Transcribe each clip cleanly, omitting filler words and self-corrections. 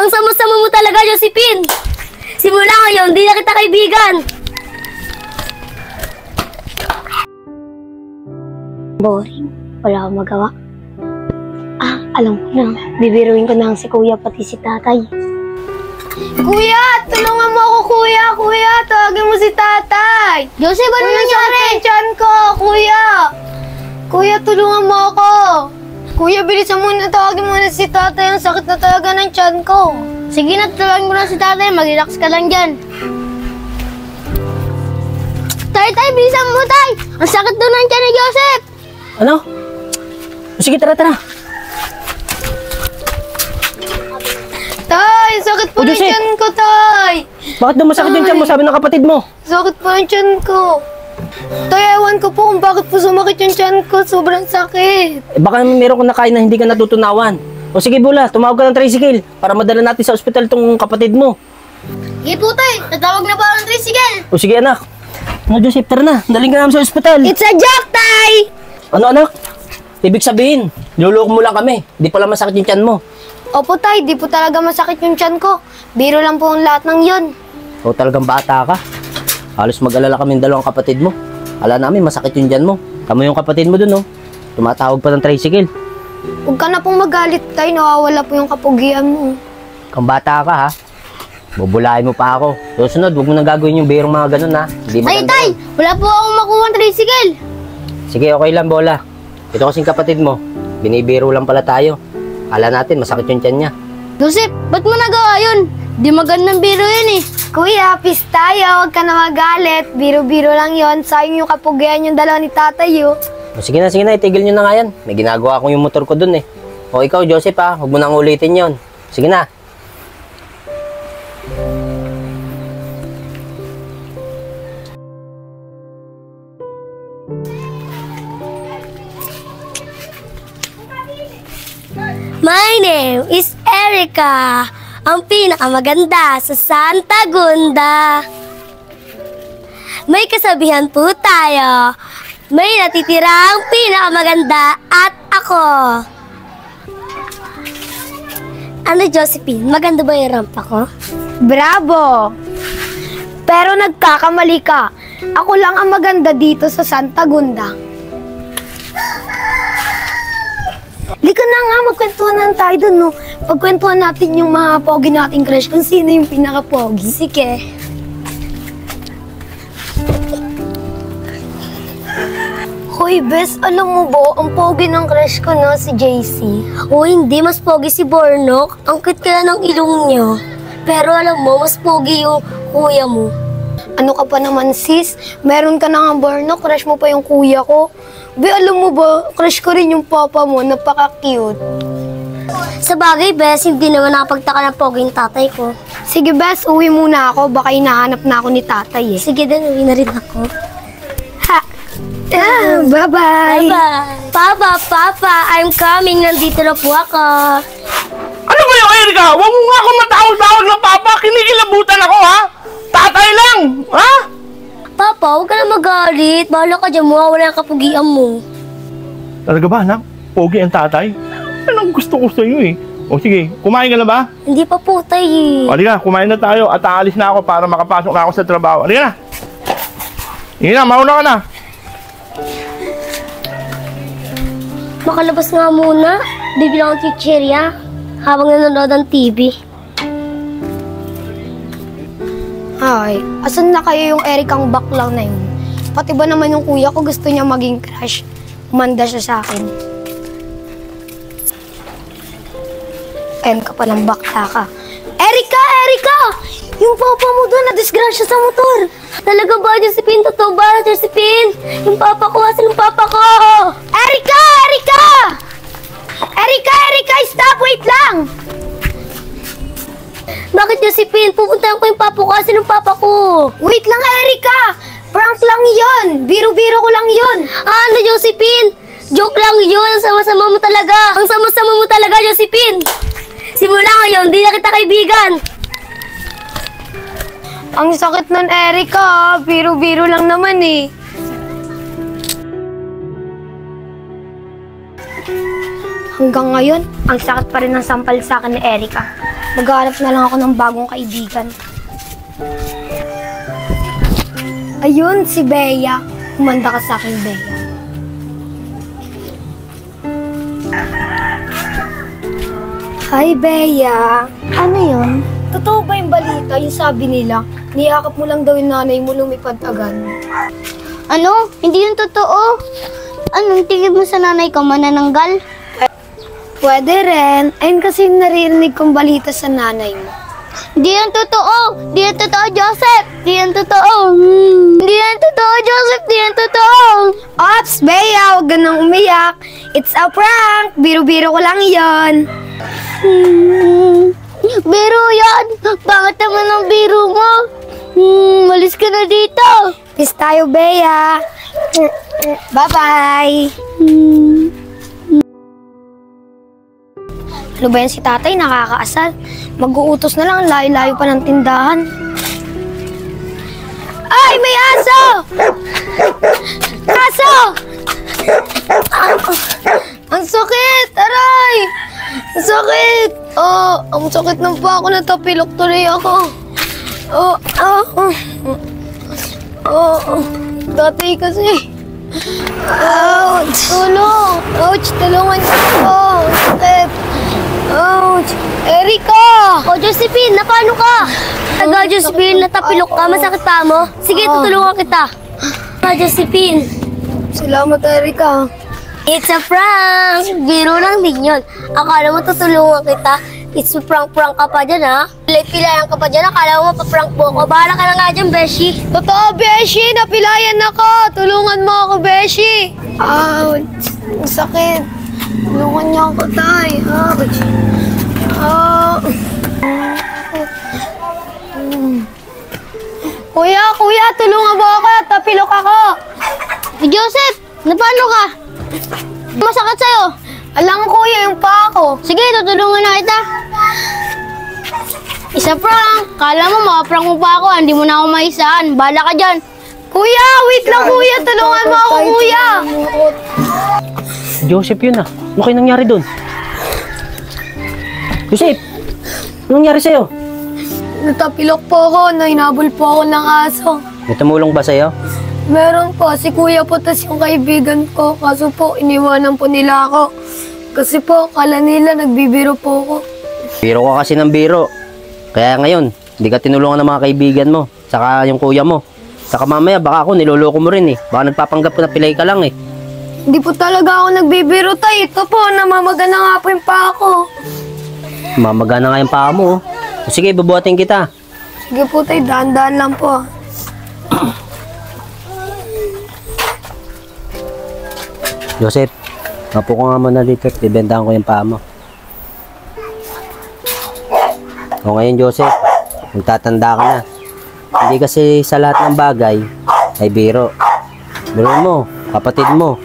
Ang sama-sama mo talaga, Josephine. Simula ngayon, di na kita kaibigan. Boring. Wala akong magawa. Alam ko na. Bibiruin ko na si kuya pati si tatay. Kuya, tulungan mo ako, kuya. Kuya, tawagin mo si tatay. Joseph, ano nangyari? Sakit yung tiyan ko, kuya. Kuya, tulungan mo ako. Kuya, bilisan mo na, tawagin mo na si tatay. Ang sakit na talaga ng tiyan ko. Sige na, tawagin mo na si tatay. Mag-relax ka lang dyan. Tay, bilisan mo, tay. Ang sakit doon ng tiyan ni Joseph. Ano? Sige, tara. Tay, sakit po ng tiyan ko, tay. Bakit daw masakit yung tiyan mo? Sabi ng kapatid mo. Sakit po ng tiyan ko. Tay, ewan ko po kung bakit po sumakit yung tiyan ko. Sobrang sakit. Baka meron kang nakain na hindi ka natutunawan. O sige, Bula, tumawag ka ng tricycle para madala natin sa ospital tong kapatid mo. Sige po, tay. Natawag na ba ang tricycle? O sige, anak. Ano, Joseph, tara na. Daling ka namin sa ospital. It's a joke, tay! Ano, anak? Ibig sabihin, niloloko mo lang kami. Di pala masakit yung tiyan mo. Opo, tay. Di po talaga masakit yung tiyan ko. Biro lang po ang lahat ng yun. O talagang bata ka. Halos mag-alala kami ng dalawang kapatid mo. Ala namin, masakit yung tiyan mo. Tama yung kapatid mo dun, oh. Tumatawag pa ng tricycle. Huwag ka na pong magalit, tay. Nawawala po yung kapugian mo. Kang bata ka, ha? Bubulahin mo pa ako. Susunod, huwag mo nang gagawin yung birong mga ganun, ha? Hindi Ay, maganda. tay! Wala po akong makuha ng tricycle. Sige, okay lang, Bola. Ito kasing kapatid mo. Binibiro lang pala tayo. Ala natin, masakit yung tiyan niya. Joseph, ba't mo nagawa yun? Di magandang biro yun eh. Kuya, peace tayo. Huwag ka na magalit. Biro-biro lang yon. Sayang yung kapugian yung dalawa ni tatay, oh. O, sige na, itigil nyo na nga yan. May ginagawa akong yung motor ko dun, eh. O, ikaw, Joseph, ha? Huwag mo nang ulitin yon. Sige na. My name is Erica, ang pinakamaganda sa Santa Gunda. May kasabihan po tayo, may natitirang pinakamaganda at ako. Ano, Josephine? Maganda ba yung rampa ko? Bravo! Pero nagkakamali ka. Ako lang ang maganda dito sa Santa Gunda. Lika na nga, magkwentuhan tayo dun, no? Pagkwentuhan natin yung mga pogi nating crush kung sino yung pinaka-pogi. Sige. Hoy, Bes, alam mo ba, ang pogi ng crush ko, no, si JC. O hindi, mas pogi si Bornok. Ang cute kaya ng ilong niya. Pero alam mo, mas pogi yung kuya mo. Ano ka pa naman, sis? Meron ka na nga, Bornok, crush mo pa yung kuya ko. Be, alam mo ba, crush ko rin yung papa mo, napaka-cute. Sa bagay, Bes, hindi naman nakapagtaka ng pogi yung tatay ko. Sige, Bes, uwi muna ako, baka hinahanap na ako ni tatay, eh. Sige din, uwi na rin ako. Ha! Bye-bye! Bye-bye! Papa, I'm coming. Nandito na po ako. Ano ba yung Erica? Huwag mo nga akong matawag-tawag na papa. Kinikilabutan ako, ha? Tatay lang, ha? Papa, huwag ka na magalit. Bahala ka dyan, mawawala ang kapugian mo. Talaga ba, anak? Pogi ang tatay? Yan ang gusto ko sa'yo, eh. O sige, kumain ka na ba? Hindi pa po, tay. O, halika, kumain na tayo at aalis na ako para makapasok na ako sa trabaho. Halika na! Sige na, mauna ka na! Makalabas nga muna. Bibilang ang chichirya habang nanonood ng TV. Ay, asan na kayo yung Ericang baklang na yun? Pati ba naman yung kuya ko gusto niya maging crush? Umanda siya sa akin. Ayun ka pa ng bakla ka. Erika! Yung papa mo doon na-disgrasya sa motor. Talaga ba, Josephine? Totoo ba, Josephine? Yung papa ko, asan yung papa ko? Erika! Stop! Wait lang! Bakit, Josephine? Pupuntahan ko yung papa ko. Asan yung papa ko? Wait lang, Erika! Prank lang yon. Biro-biro ko lang yon. Ano, Josephine? Joke lang yun. Ang sama-sama mo talaga. Ang sama-sama mo talaga, Josephine. Simula ngayon, di na kita kaibigan. Ang sakit nun, Erika. Biro-biro lang naman eh. Hanggang ngayon, ang sakit pa rin ng sampal sa akin ni Erika. Maghanap na lang ako ng bagong kaibigan. Ayun, si Bea. Humanda ka sa akin, Bea. Hi, Bea. Ano yun? Totoo ba yung balita? Yung sabi nila, niyakap mo lang daw yung nanay mo lumipad agad. Ano? Hindi yun totoo. Anong tingin mo sa nanay ko, manananggal? Pwede rin. Ayun kasi yung naririnig kong balita sa nanay mo. Di yan totoo! Di yan totoo, Joseph! Di yan totoo! Di yan totoo, Joseph! Di yan totoo! Ops, Bea, huwag ganang umiyak. It's a prank. Biro-biro ko lang yon. Biro yan! Bakit naman ang biro mo? Malis ka na dito! Peace tayo, Bea. Bye-bye. Ano ba yan si tatay? Nakakaasar. Mag-uutos na lang. Layo-layo pa ng tindahan. Ay! May aso! Aso! Ang sakit! Aray! Ang sakit! Ang sakit ng pa ako. Natapilok tuloy ako. Tatay kasi. Ouch! Tulong! Ouch! Tulungan niyo ako! Ang sakit! Ouch! Erika! O, Josephine, napano ka? Taga, Josephine, natapilok ka, masakit pa mo? Sige, tutulungan kita. Josephine. Salamat, Erika. It's a prank! Biro lang din yun. Akala mo tutulungan kita? It's a prank-prank ka pa dyan, ha? Pilay-pilayan ka pa dyan. Akala mo mapaprank mo ako. Bahala ka na nga dyan, Beshi. Totoo, Beshi! Napilayan ako! Tulungan mo ako, Beshi! Ouch! Ang sakit! Tulungan niyo ako, tay! Ouch! Kuya! Tulungan mo ako! Tapilok ako! Joseph, napano ka? Masakit sa'yo. Alam ko, kuya, yung pa ako. Sige, tutulungan na kita. Isa prank. Kala mo, makaprank mo pa ako. Hindi mo na ako maisaan. Bahala ka dyan. Kuya! Wait lang, kuya! Tulungan mo ako, kuya! Joseph yun ah. Ano kayo nangyari doon? Joseph! Anong nangyari sa'yo? Natapilok po ako. Nainabol po ako ng aso. May tumulong ba sa'yo? Meron po, si kuya po tas yung kaibigan ko. Kaso po, iniwanan po nila ako. Kasi po, kala nila nagbibiro po ako. Biro ka kasi ng biro. Kaya ngayon, hindi ka tinulungan ng mga kaibigan mo. Saka yung kuya mo. Saka mamaya, baka ako niloloko mo rin eh. Baka nagpapanggap ko na pilay ka lang eh. Hindi po talaga ako nagbibiro, tay. Ito po, namamaga na nga po yung paa ko. Mamagana nga yung paa mo. Oh. Sige, bubuhatin kita. Sige po, tay. Dahan-dahan lang po. Joseph, mapo ko nga muna dito. Bibentahan ko yung paa mo. O ngayon, Joseph, magtatanda ka na. Hindi kasi sa lahat ng bagay ay biro. Biro mo, kapatid mo.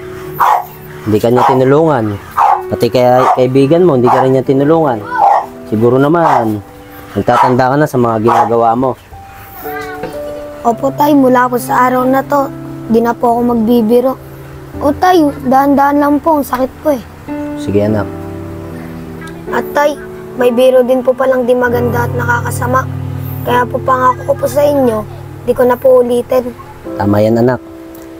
Hindi ka niya tinulungan. Pati kaibigan mo, hindi ka rin niya tinulungan. Siguro naman, magtatanda ka na sa mga ginagawa mo. Opo, tay. Mula po sa araw na to, di na po ako magbibiro. O, tay. Dahan-dahan lang po. Ang sakit po eh. Sige anak. At tay, may biro din po palang di maganda at nakakasama. Kaya po pangako ko po sa inyo, di ko na po ulitin. Tama yan anak.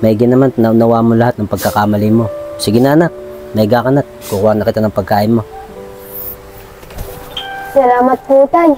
Maigi naman, naunawa mo lahat ng pagkakamali mo. Sige na anak, naiga ka na. Kukuha na kita ng pagkain mo. Salamat po, tay.